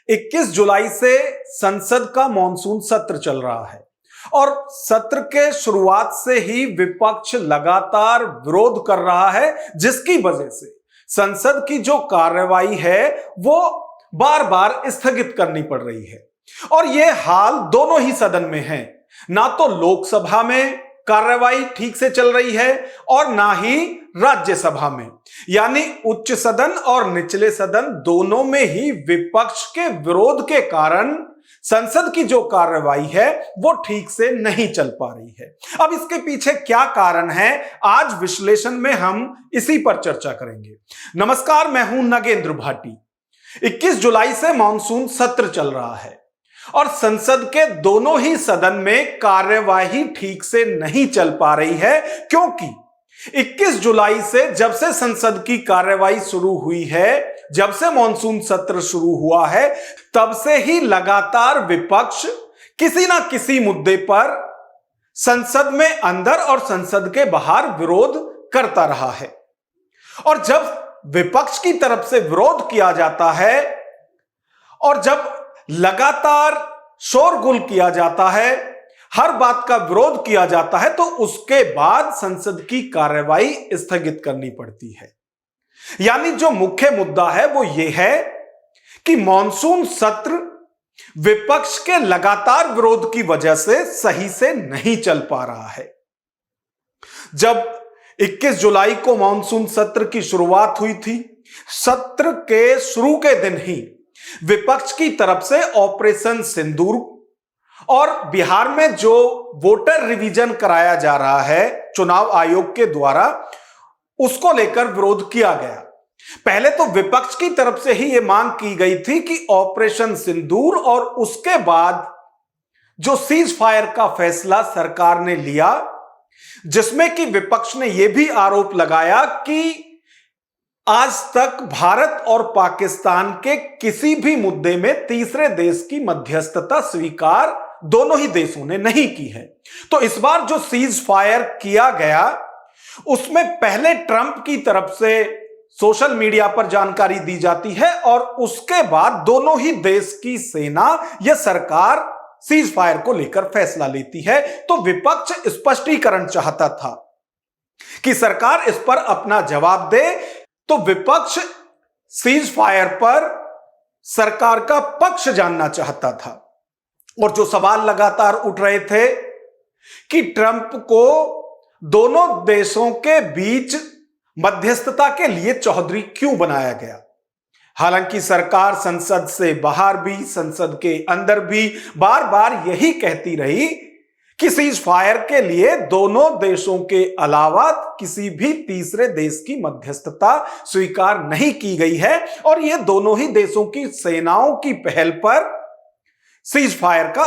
21 जुलाई से संसद का मॉनसून सत्र चल रहा है और सत्र के शुरुआत से ही विपक्ष लगातार विरोध कर रहा है, जिसकी वजह से संसद की जो कार्यवाही है वो बार बार स्थगित करनी पड़ रही है। और यह हाल दोनों ही सदन में है। ना तो लोकसभा में कार्यवाही ठीक से चल रही है और ना ही राज्यसभा में, यानी उच्च सदन और निचले सदन दोनों में ही विपक्ष के विरोध के कारण संसद की जो कार्यवाही है वो ठीक से नहीं चल पा रही है। अब इसके पीछे क्या कारण है, आज विश्लेषण में हम इसी पर चर्चा करेंगे। नमस्कार, मैं हूं नगेंद्र भाटी। 21 जुलाई से मॉनसून सत्र चल रहा है और संसद के दोनों ही सदन में कार्यवाही ठीक से नहीं चल पा रही है, क्योंकि 21 जुलाई से जब से संसद की कार्यवाही शुरू हुई है, जब से मॉनसून सत्र शुरू हुआ है, तब से ही लगातार विपक्ष किसी ना किसी मुद्दे पर संसद में अंदर और संसद के बाहर विरोध करता रहा है। और जब विपक्ष की तरफ से विरोध किया जाता है और जब लगातार शोरगुल किया जाता है, हर बात का विरोध किया जाता है, तो उसके बाद संसद की कार्यवाही स्थगित करनी पड़ती है। यानी जो मुख्य मुद्दा है वो ये है कि मॉनसून सत्र विपक्ष के लगातार विरोध की वजह से सही से नहीं चल पा रहा है। जब 21 जुलाई को मॉनसून सत्र की शुरुआत हुई थी, सत्र के शुरू के दिन ही विपक्ष की तरफ से ऑपरेशन सिंदूर और बिहार में जो वोटर रिवीजन कराया जा रहा है चुनाव आयोग के द्वारा, उसको लेकर विरोध किया गया। पहले तो विपक्ष की तरफ से ही यह मांग की गई थी कि ऑपरेशन सिंदूर और उसके बाद जो सीज फायर का फैसला सरकार ने लिया, जिसमें कि विपक्ष ने यह भी आरोप लगाया कि आज तक भारत और पाकिस्तान के किसी भी मुद्दे में तीसरे देश की मध्यस्थता स्वीकार दोनों ही देशों ने नहीं की है। तो इस बार जो सीज फायर किया गया, उसमें पहले ट्रंप की तरफ से सोशल मीडिया पर जानकारी दी जाती है और उसके बाद दोनों ही देश की सेना या सरकार सीज फायर को लेकर फैसला लेती है। तो विपक्ष स्पष्टीकरण चाहता था कि सरकार इस पर अपना जवाब दे। तो विपक्ष सीज फायर पर सरकार का पक्ष जानना चाहता था। और जो सवाल लगातार उठ रहे थे कि ट्रंप को दोनों देशों के बीच मध्यस्थता के लिए चौधरी क्यों बनाया गया। हालांकि सरकार संसद से बाहर भी, संसद के अंदर भी बार बार यही कहती रही कि सीज फायर के लिए दोनों देशों के अलावा किसी भी तीसरे देश की मध्यस्थता स्वीकार नहीं की गई है और यह दोनों ही देशों की सेनाओं की पहल पर सीज फायर का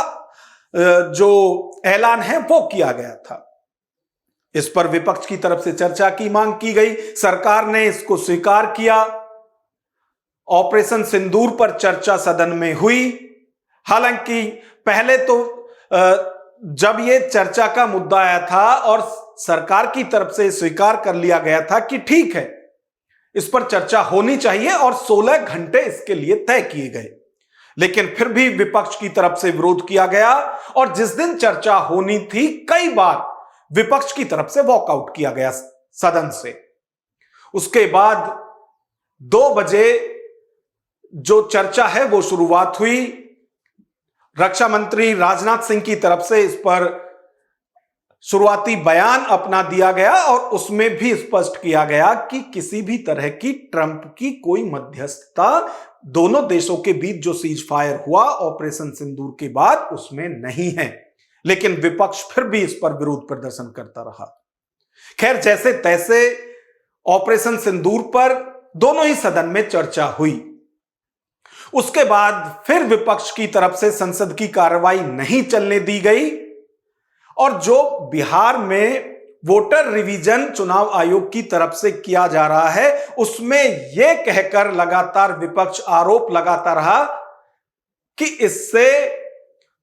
जो ऐलान है वो किया गया था। इस पर विपक्ष की तरफ से चर्चा की मांग की गई, सरकार ने इसको स्वीकार किया। ऑपरेशन सिंदूर पर चर्चा सदन में हुई। हालांकि पहले तो जब यह चर्चा का मुद्दा आया था और सरकार की तरफ से स्वीकार कर लिया गया था कि ठीक है, इस पर चर्चा होनी चाहिए और 16 घंटे इसके लिए तय किए गए, लेकिन फिर भी विपक्ष की तरफ से विरोध किया गया और जिस दिन चर्चा होनी थी, कई बार विपक्ष की तरफ से वॉकआउट किया गया सदन से। उसके बाद 2 बजे जो चर्चा है वो शुरुआत हुई। रक्षा मंत्री राजनाथ सिंह की तरफ से इस पर शुरुआती बयान अपना दिया गया और उसमें भी स्पष्ट किया गया कि किसी भी तरह की ट्रंप की कोई मध्यस्थता दोनों देशों के बीच जो सीज फायर हुआ ऑपरेशन सिंदूर के बाद उसमें नहीं है। लेकिन विपक्ष फिर भी इस पर विरोध प्रदर्शन करता रहा। खैर, जैसे तैसे ऑपरेशन सिंदूर पर दोनों ही सदन में चर्चा हुई। उसके बाद फिर विपक्ष की तरफ से संसद की कार्रवाई नहीं चलने दी गई और जो बिहार में वोटर रिवीजन चुनाव आयोग की तरफ से किया जा रहा है, उसमें यह कहकर लगातार विपक्ष आरोप लगाता रहा कि इससे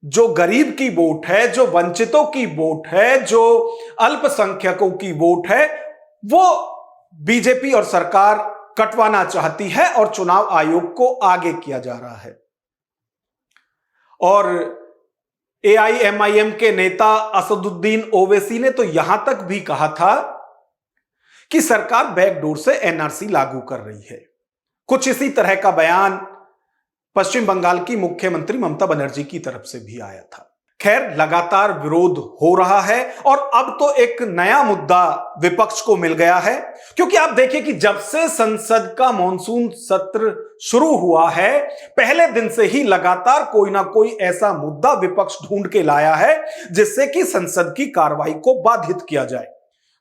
जो गरीब की वोट है, जो वंचितों की वोट है, जो अल्पसंख्यकों की वोट है, वो बीजेपी और सरकार कटवाना चाहती है और चुनाव आयोग को आगे किया जा रहा है। और AIMIM के नेता असदुद्दीन ओवैसी ने तो यहां तक भी कहा था कि सरकार बैकडोर से NRC लागू कर रही है। कुछ इसी तरह का बयान पश्चिम बंगाल की मुख्यमंत्री ममता बनर्जी की तरफ से भी आया था। खैर, लगातार विरोध हो रहा है और अब तो एक नया मुद्दा विपक्ष को मिल गया है, क्योंकि आप देखिए कि जब से संसद का मॉनसून सत्र शुरू हुआ है, पहले दिन से ही लगातार कोई ना कोई ऐसा मुद्दा विपक्ष ढूंढ के लाया है जिससे कि संसद की कार्रवाई को बाधित किया जाए।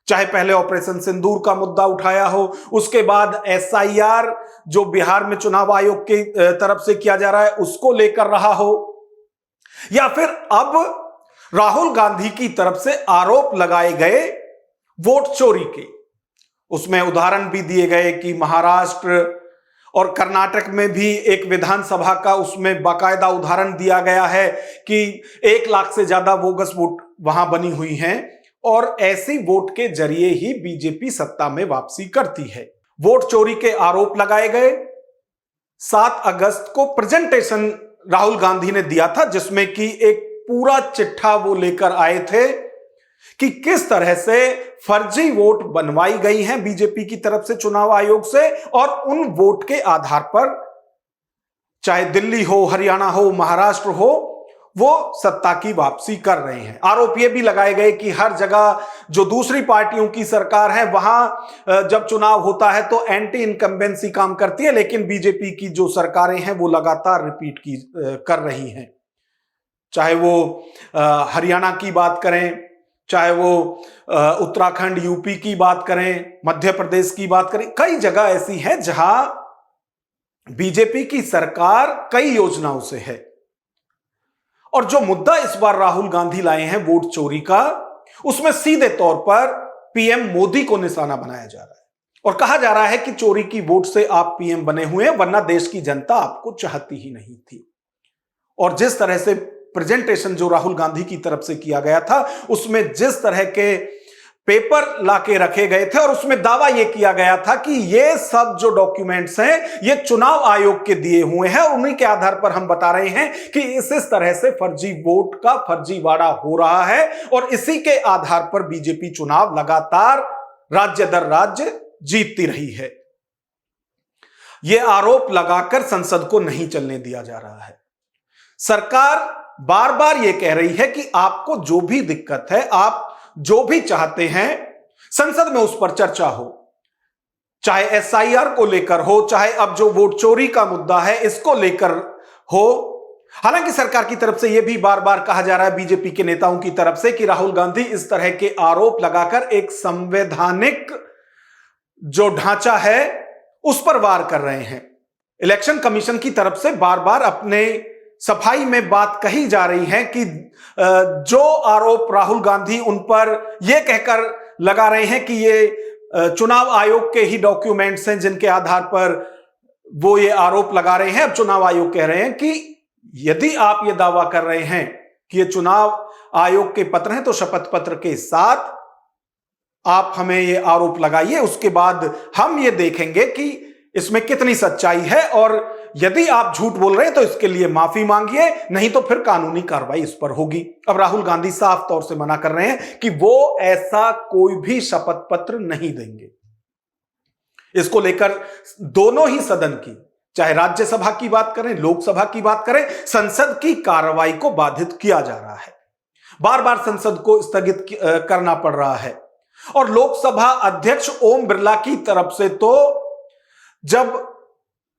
चाहे पहले ऑपरेशन सिंदूर का मुद्दा उठाया हो, उसके बाद SIR जो बिहार में चुनाव आयोग की तरफ से किया जा रहा है उसको लेकर रहा हो, या फिर अब राहुल गांधी की तरफ से आरोप लगाए गए वोट चोरी के। उसमें उदाहरण भी दिए गए कि महाराष्ट्र और कर्नाटक में भी एक विधानसभा का उसमें बाकायदा उदाहरण दिया गया है कि 1 लाख से ज्यादा बोगस वोट वहां बनी हुई हैं और ऐसी वोट के जरिए ही बीजेपी सत्ता में वापसी करती है। वोट चोरी के आरोप लगाए गए। 7 अगस्त को प्रेजेंटेशन राहुल गांधी ने दिया था जिसमें कि एक पूरा चिट्ठा वो लेकर आए थे कि किस तरह से फर्जी वोट बनवाई गई हैं बीजेपी की तरफ से चुनाव आयोग से, और उन वोट के आधार पर चाहे दिल्ली हो, हरियाणा हो, महाराष्ट्र हो, वो सत्ता की वापसी कर रहे हैं। आरोप ये भी लगाए गए कि हर जगह जो दूसरी पार्टियों की सरकार है वहां जब चुनाव होता है तो एंटी इनकम्बेंसी काम करती है, लेकिन बीजेपी की जो सरकारें हैं वो लगातार रिपीट कर रही हैं। चाहे वो हरियाणा की बात करें, चाहे वो उत्तराखंड, यूपी की बात करें, मध्य प्रदेश की बात करें, कई जगह ऐसी है जहां बीजेपी की सरकार कई योजनाओं से है। और जो मुद्दा इस बार राहुल गांधी लाए हैं वोट चोरी का, उसमें सीधे तौर पर PM मोदी को निशाना बनाया जा रहा है और कहा जा रहा है कि चोरी की वोट से आप PM बने हुए हैं, वरना देश की जनता आपको चाहती ही नहीं थी। और जिस तरह से प्रेजेंटेशन जो राहुल गांधी की तरफ से किया गया था, उसमें जिस तरह के पेपर लाके रखे गए थे और उसमें दावा यह किया गया था कि ये सब जो डॉक्यूमेंट्स हैं ये चुनाव आयोग के दिए हुए हैं और उन्हीं के आधार पर हम बता रहे हैं कि इस तरह से फर्जी वोट का फर्जीवाड़ा हो रहा है और इसी के आधार पर बीजेपी चुनाव लगातार राज्य दर राज्य जीतती रही है। यह आरोप लगाकर संसद को नहीं चलने दिया जा रहा है। सरकार बार बार यह कह रही है कि आपको जो भी दिक्कत है, आप जो भी चाहते हैं, संसद में उस पर चर्चा हो, चाहे SIR को लेकर हो, चाहे अब जो वोट चोरी का मुद्दा है इसको लेकर हो। हालांकि सरकार की तरफ से यह भी बार बार कहा जा रहा है बीजेपी के नेताओं की तरफ से कि राहुल गांधी इस तरह के आरोप लगाकर एक संवैधानिक जो ढांचा है उस पर वार कर रहे हैं। इलेक्शन कमीशन की तरफ से बार बार अपने सफाई में बात कही जा रही है कि जो आरोप राहुल गांधी उन पर यह कहकर लगा रहे हैं कि ये चुनाव आयोग के ही डॉक्यूमेंट्स हैं जिनके आधार पर वो ये आरोप लगा रहे हैं। अब चुनाव आयोग कह रहे हैं कि यदि आप ये दावा कर रहे हैं कि ये चुनाव आयोग के पत्र हैं तो शपथ पत्र के साथ आप हमें ये आरोप लगाइए, उसके बाद हम ये देखेंगे कि इसमें कितनी सच्चाई है और यदि आप झूठ बोल रहे हैं तो इसके लिए माफी मांगिए, नहीं तो फिर कानूनी कार्रवाई इस पर होगी। अब राहुल गांधी साफ तौर से मना कर रहे हैं कि वो ऐसा कोई भी शपथ पत्र नहीं देंगे। इसको लेकर दोनों ही सदन की, चाहे राज्यसभा की बात करें, लोकसभा की बात करें, संसद की कार्रवाई को बाधित किया जा रहा है। बार बार संसद को स्थगित करना पड़ रहा है और लोकसभा अध्यक्ष ओम बिरला की तरफ से तो जब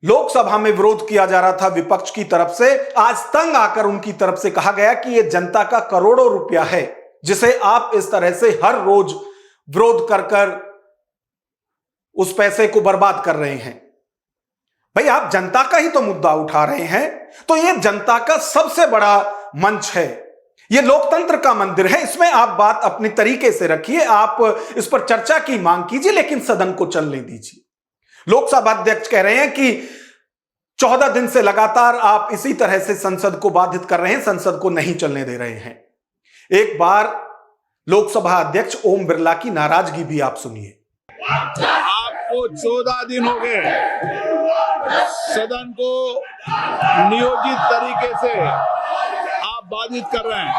लोकसभा में विरोध किया जा रहा था विपक्ष की तरफ से, आज तंग आकर उनकी तरफ से कहा गया कि यह जनता का करोड़ों रुपया है जिसे आप इस तरह से हर रोज विरोध कर कर उस पैसे को बर्बाद कर रहे हैं। भाई, आप जनता का ही तो मुद्दा उठा रहे हैं, तो यह जनता का सबसे बड़ा मंच है, यह लोकतंत्र का मंदिर है। इसमें आप बात अपनी तरीके से रखिए, आप इस पर चर्चा की मांग कीजिए, लेकिन सदन को चलने दीजिए। लोकसभा अध्यक्ष कह रहे हैं कि 14 दिन से लगातार आप इसी तरह से संसद को बाधित कर रहे हैं, संसद को नहीं चलने दे रहे हैं। एक बार लोकसभा अध्यक्ष ओम बिरला की नाराजगी भी आप सुनिए। आपको 14 दिन हो गए सदन को नियोजित तरीके से बाधित कर रहे हैं।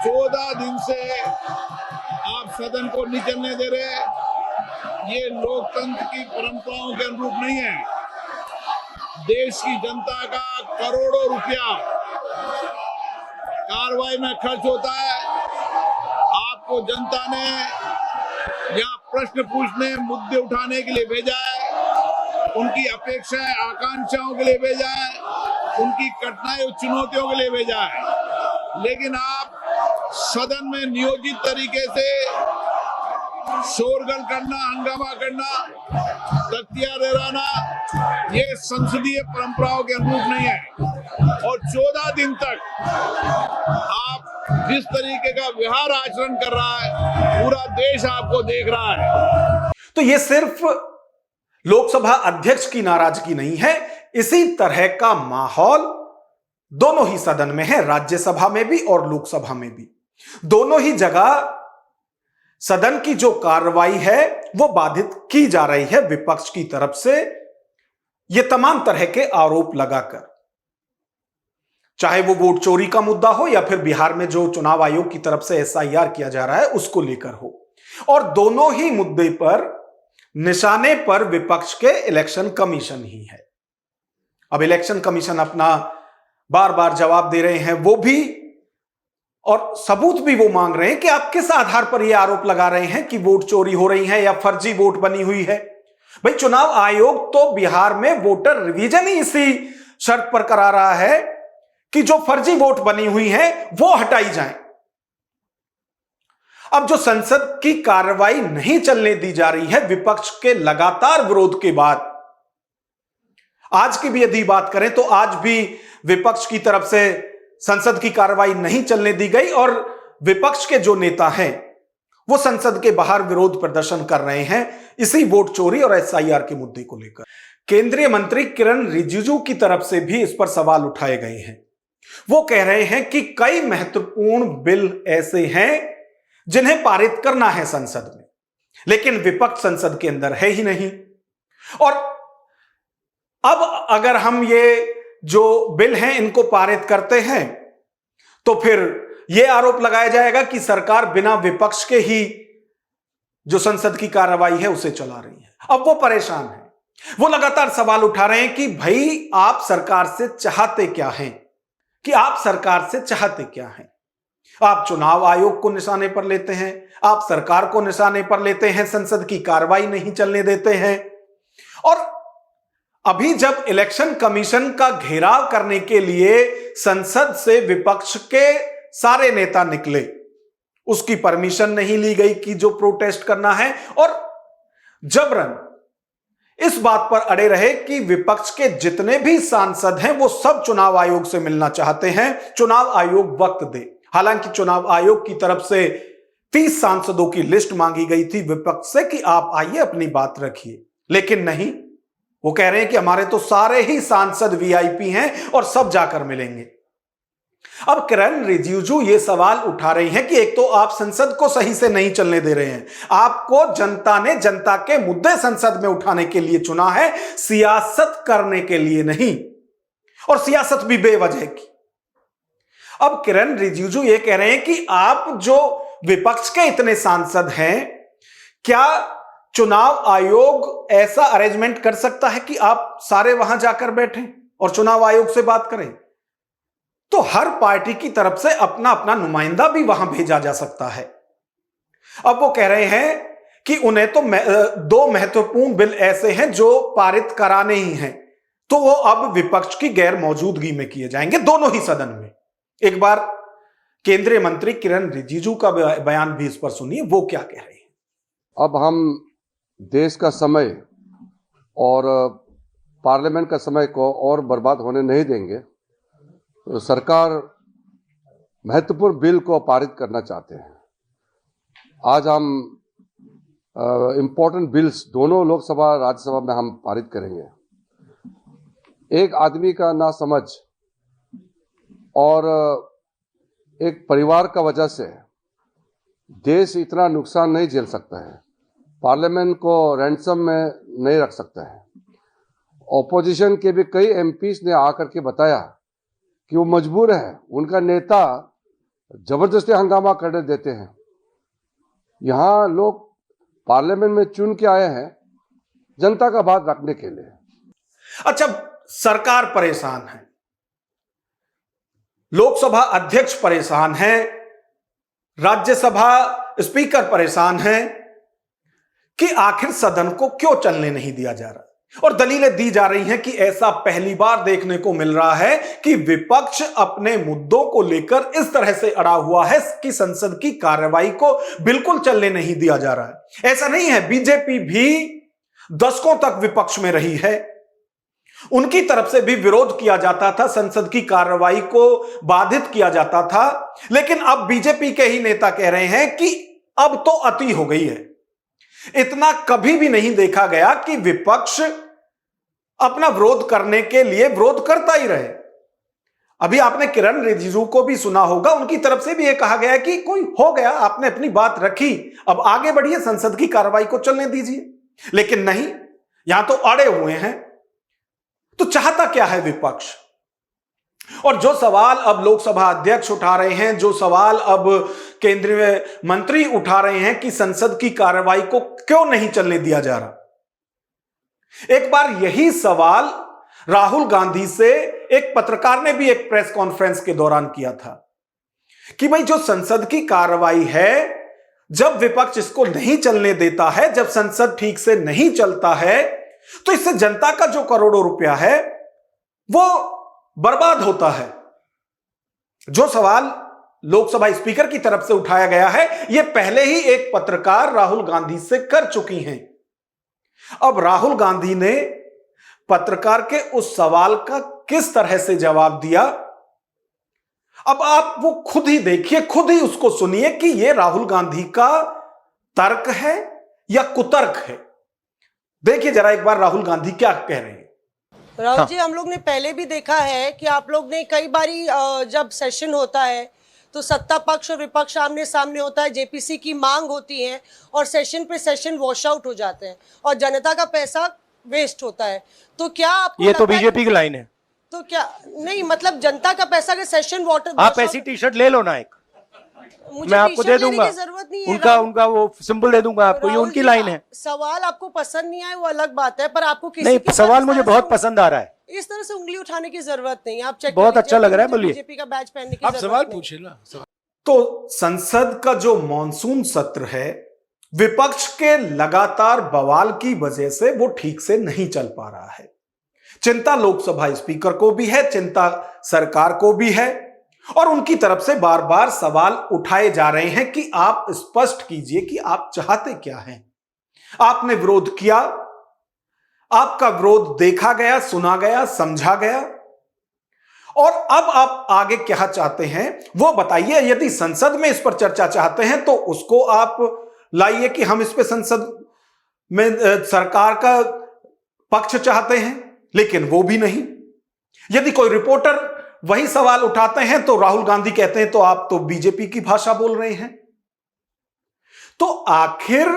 14 दिन से आप सदन को नहीं चलने दे रहे। ये लोकतंत्र की परंपराओं के अनुरूप नहीं है। देश की जनता का करोड़ों रुपया कार्रवाई में खर्च होता है। आपको जनता ने यहाँ प्रश्न पूछने, मुद्दे उठाने के लिए भेजा है, उनकी अपेक्षाएं, आकांक्षाओं के लिए भेजा है, उनकी कठिनाई और चुनौतियों के लिए भेजा है। लेकिन आप सदन में नियोजित तरीके से शोरगुल करना, हंगामा करना, तख्तियां लहराना, ये संसदीय परंपराओं के अनुरूप नहीं है। और 14 दिन तक आप जिस तरीके का व्यवहार आचरण कर रहा है, पूरा देश आपको देख रहा है। तो ये सिर्फ लोकसभा अध्यक्ष की नाराजगी नहीं है, इसी तरह का माहौल दोनों ही सदन में है, राज्यसभा में भी और लोकसभा में भी। दोनों ही जगह सदन की जो कार्रवाई है वो बाधित की जा रही है विपक्ष की तरफ से, ये तमाम तरह के आरोप लगाकर, चाहे वो वोट चोरी का मुद्दा हो या फिर बिहार में जो चुनाव आयोग की तरफ से एसआईआर किया जा रहा है उसको लेकर हो। और दोनों ही मुद्दे पर निशाने पर विपक्ष के इलेक्शन कमीशन ही है। अब इलेक्शन कमीशन अपना बार बार जवाब दे रहे हैं, वो भी, और सबूत भी वो मांग रहे हैं कि आप किस आधार पर ये आरोप लगा रहे हैं कि वोट चोरी हो रही है या फर्जी वोट बनी हुई है। भाई, चुनाव आयोग तो बिहार में वोटर रिवीजन ही इसी शर्त पर करा रहा है कि जो फर्जी वोट बनी हुई है वो हटाई जाए। अब जो संसद की कार्रवाई नहीं चलने दी जा रही है विपक्ष के लगातार विरोध के बाद, आज की भी यदि बात करें तो आज भी विपक्ष की तरफ से संसद की कार्रवाई नहीं चलने दी गई और विपक्ष के जो नेता हैं वो संसद के बाहर विरोध प्रदर्शन कर रहे हैं इसी वोट चोरी और एसआईआर के मुद्दे को लेकर। केंद्रीय मंत्री किरण रिजिजू की तरफ से भी इस पर सवाल उठाए गए हैं। वो कह रहे हैं कि कई महत्वपूर्ण बिल ऐसे हैं जिन्हें पारित करना है संसद में, लेकिन विपक्ष संसद के अंदर है ही नहीं। और अब अगर हम ये जो बिल हैं इनको पारित करते हैं तो फिर यह आरोप लगाया जाएगा कि सरकार बिना विपक्ष के ही जो संसद की कार्रवाई है उसे चला रही है। अब वो परेशान है, वो लगातार सवाल उठा रहे हैं कि भाई आप सरकार से चाहते क्या हैं, कि आप सरकार से चाहते क्या हैं। आप चुनाव आयोग को निशाने पर लेते हैं, आप सरकार को निशाने पर लेते हैं, संसद की कार्रवाई नहीं चलने देते हैं। और अभी जब इलेक्शन कमीशन का घेराव करने के लिए संसद से विपक्ष के सारे नेता निकले, उसकी परमिशन नहीं ली गई कि जो प्रोटेस्ट करना है, और जबरन इस बात पर अड़े रहे कि विपक्ष के जितने भी सांसद हैं वो सब चुनाव आयोग से मिलना चाहते हैं, चुनाव आयोग वक्त दे। हालांकि चुनाव आयोग की तरफ से 30 सांसदों की लिस्ट मांगी गई थी विपक्ष से कि आप आइए अपनी बात रखिए, लेकिन नहीं, वो कह रहे हैं कि हमारे तो सारे ही सांसद वीआईपी हैं और सब जाकर मिलेंगे। अब किरण रिजिजू ये सवाल उठा रही हैं कि एक तो आप संसद को सही से नहीं चलने दे रहे हैं, आपको जनता ने जनता के मुद्दे संसद में उठाने के लिए चुना है, सियासत करने के लिए नहीं, और सियासत भी बेवजह की। अब किरण रिजिजू ये कह रहे हैं कि आप जो विपक्ष के इतने सांसद हैं, क्या चुनाव आयोग ऐसा अरेंजमेंट कर सकता है कि आप सारे वहां जाकर बैठें और चुनाव आयोग से बात करें? तो हर पार्टी की तरफ से अपना अपना नुमाइंदा भी वहां भेजा जा सकता है। अब वो कह रहे हैं कि उन्हें तो 2 महत्वपूर्ण बिल ऐसे हैं जो पारित कराने ही हैं, तो वो अब विपक्ष की गैर मौजूदगी में किए जाएंगे दोनों ही सदन में। एक बार केंद्रीय मंत्री किरण रिजिजू का बयान भी इस पर सुनिए, वो क्या कह रहे हैं। अब हम देश का समय और पार्लियामेंट का समय को और बर्बाद होने नहीं देंगे। तो सरकार महत्वपूर्ण बिल को पारित करना चाहते हैं। आज हम इम्पोर्टेंट बिल्स दोनों लोकसभा राज्यसभा में हम पारित करेंगे। एक आदमी का नासमझ और एक परिवार का वजह से देश इतना नुकसान नहीं झेल सकता है, पार्लियामेंट को रैंसम में नहीं रख सकता है। ऑपोजिशन के भी कई एमपीज ने आकर के बताया कि वो मजबूर है, उनका नेता जबरदस्ती हंगामा करने देते हैं। यहां लोग पार्लियामेंट में चुन के आए हैं जनता का बात रखने के लिए। अच्छा, सरकार परेशान है, लोकसभा अध्यक्ष परेशान है, राज्यसभा स्पीकर परेशान है कि आखिर सदन को क्यों चलने नहीं दिया जा रहा। और दलीलें दी जा रही हैं कि ऐसा पहली बार देखने को मिल रहा है कि विपक्ष अपने मुद्दों को लेकर इस तरह से अड़ा हुआ है कि संसद की कार्रवाई को बिल्कुल चलने नहीं दिया जा रहा है। ऐसा नहीं है, बीजेपी भी दशकों तक विपक्ष में रही है, उनकी तरफ से भी विरोध किया जाता था, संसद की कार्रवाई को बाधित किया जाता था। लेकिन अब बीजेपी के ही नेता कह रहे हैं कि अब तो अति हो गई है। इतना कभी भी नहीं देखा गया कि विपक्ष अपना विरोध करने के लिए विरोध करता ही रहे। अभी आपने किरण रिजिजू को भी सुना होगा, उनकी तरफ से भी यह कहा गया कि कोई हो गया, आपने अपनी बात रखी, अब आगे बढ़िए, संसद की कार्रवाई को चलने दीजिए। लेकिन नहीं, यहां तो अड़े हुए हैं। तो चाहता क्या है विपक्ष? और जो सवाल अब लोकसभा अध्यक्ष उठा रहे हैं, जो सवाल अब केंद्रीय मंत्री उठा रहे हैं कि संसद की कार्रवाई को क्यों नहीं चलने दिया जा रहा, एक बार यही सवाल राहुल गांधी से एक पत्रकार ने भी एक प्रेस कॉन्फ्रेंस के दौरान किया था कि भाई जो संसद की कार्रवाई है, जब विपक्ष इसको नहीं चलने देता है, जब संसद ठीक से नहीं चलता है, तो इससे जनता का जो करोड़ों रुपया है वो बर्बाद होता है। जो सवाल लोकसभा स्पीकर की तरफ से उठाया गया है, यह पहले ही एक पत्रकार राहुल गांधी से कर चुकी हैं। अब राहुल गांधी ने पत्रकार के उस सवाल का किस तरह से जवाब दिया, अब आप वो खुद ही देखिए, खुद ही उसको सुनिए कि यह राहुल गांधी का तर्क है या कुतर्क है। देखिए जरा एक बार राहुल गांधी क्या कह रहे हैं। राहुल जी, हम लोग ने पहले भी देखा है कि आप लोग ने कई बारी जब सेशन होता है तो सत्ता पक्ष और विपक्ष आमने सामने होता है, जेपीसी की मांग होती है और सेशन पे सेशन वॉश आउट हो जाते हैं और जनता का पैसा वेस्ट होता है। तो क्या आपको ये तो बीजेपी की लाइन है। तो क्या नहीं, मतलब जनता का पैसा के सेशन वाटर, आप ऐसी टी शर्ट ले लो ना एक, मैं आपको दे दूंगा, जरूरत नहीं है, उनका वो सिंबल दे दूंगा आपको, ये उनकी लाइन है। सवाल आपको पसंद नहीं आए वो अलग बात है, पर आपको किसी नहीं, सवाल मुझे बहुत पसंद आ रहा है। इस तरह से उंगली उठाने की जरूरत नहीं है। आप चेक बहुत अच्छा लग रहा है, बोलिए। बीजेपी का बैच पहनने की आप सवाल नहीं। पूछिए ना। तो संसद का जो मॉनसून सत्र है, विपक्ष के लगातार बवाल की वजह से वो ठीक से नहीं चल पा रहा है। चिंता लोकसभा स्पीकर को भी है, चिंता सरकार को भी है, और उनकी तरफ से बार बार सवाल उठाए जा रहे हैं कि आप स्पष्ट कीजिए कि आप चाहते क्या हैं। आपने विरोध किया, आपका विरोध देखा गया, सुना गया, समझा गया, और अब आप आगे क्या चाहते हैं वो बताइए। यदि संसद में इस पर चर्चा चाहते हैं तो उसको आप लाइए कि हम इस पे संसद में सरकार का पक्ष चाहते हैं, लेकिन वो भी नहीं। यदि कोई रिपोर्टर वही सवाल उठाते हैं तो राहुल गांधी कहते हैं तो आप तो बीजेपी की भाषा बोल रहे हैं। तो आखिर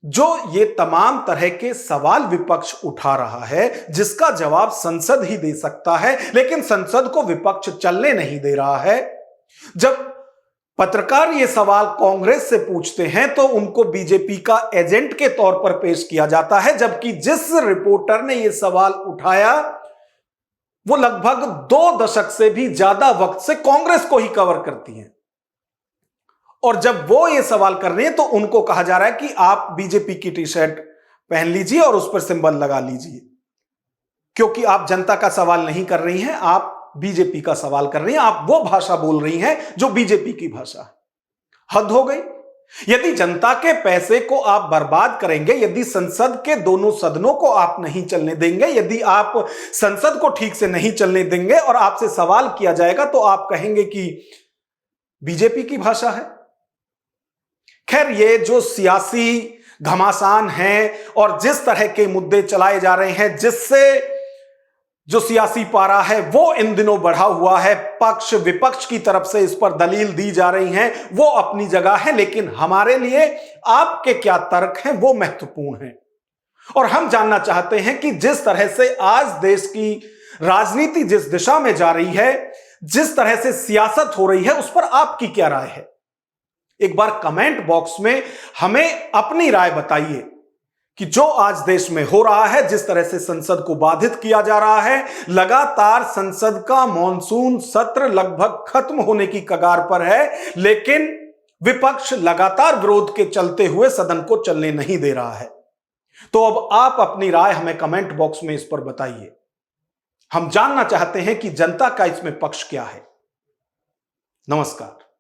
जो ये तमाम तरह के सवाल विपक्ष उठा रहा है, जिसका जवाब संसद ही दे सकता है, लेकिन संसद को विपक्ष चलने नहीं दे रहा है। जब पत्रकार ये सवाल कांग्रेस से पूछते हैं तो उनको बीजेपी का एजेंट के तौर पर पेश किया जाता है, जबकि जिस रिपोर्टर ने यह सवाल उठाया वो लगभग 2 दशक से भी ज्यादा वक्त से कांग्रेस को ही कवर करती हैं। और जब वो ये सवाल कर रहे हैं तो उनको कहा जा रहा है कि आप बीजेपी की टी शर्ट पहन लीजिए और उस पर सिंबल लगा लीजिए, क्योंकि आप जनता का सवाल नहीं कर रही हैं, आप बीजेपी का सवाल कर रही हैं, आप वो भाषा बोल रही हैं जो बीजेपी की भाषा है। हद हो गई। यदि जनता के पैसे को आप बर्बाद करेंगे, यदि संसद के दोनों सदनों को आप नहीं चलने देंगे, यदि आप संसद को ठीक से नहीं चलने देंगे और आपसे सवाल किया जाएगा तो आप कहेंगे कि बीजेपी की भाषा है। खैर, ये जो सियासी घमासान है और जिस तरह के मुद्दे चलाए जा रहे हैं, जिससे जो सियासी पारा है वो इन दिनों बढ़ा हुआ है, पक्ष विपक्ष की तरफ से इस पर दलील दी जा रही हैं, वो अपनी जगह है, लेकिन हमारे लिए आपके क्या तर्क हैं वो महत्वपूर्ण है। और हम जानना चाहते हैं कि जिस तरह से आज देश की राजनीति जिस दिशा में जा रही है, जिस तरह से सियासत हो रही है उस पर आपकी क्या राय है? एक बार कमेंट बॉक्स में हमें अपनी राय बताइए कि जो आज देश में हो रहा है, जिस तरह से संसद को बाधित किया जा रहा है, लगातार संसद का मॉनसून सत्र लगभग खत्म होने की कगार पर है, लेकिन विपक्ष लगातार विरोध के चलते हुए सदन को चलने नहीं दे रहा है। तो अब आप अपनी राय हमें कमेंट बॉक्स में इस पर बताइए। हम जानना चाहते हैं कि जनता का इसमें पक्ष क्या है। नमस्कार।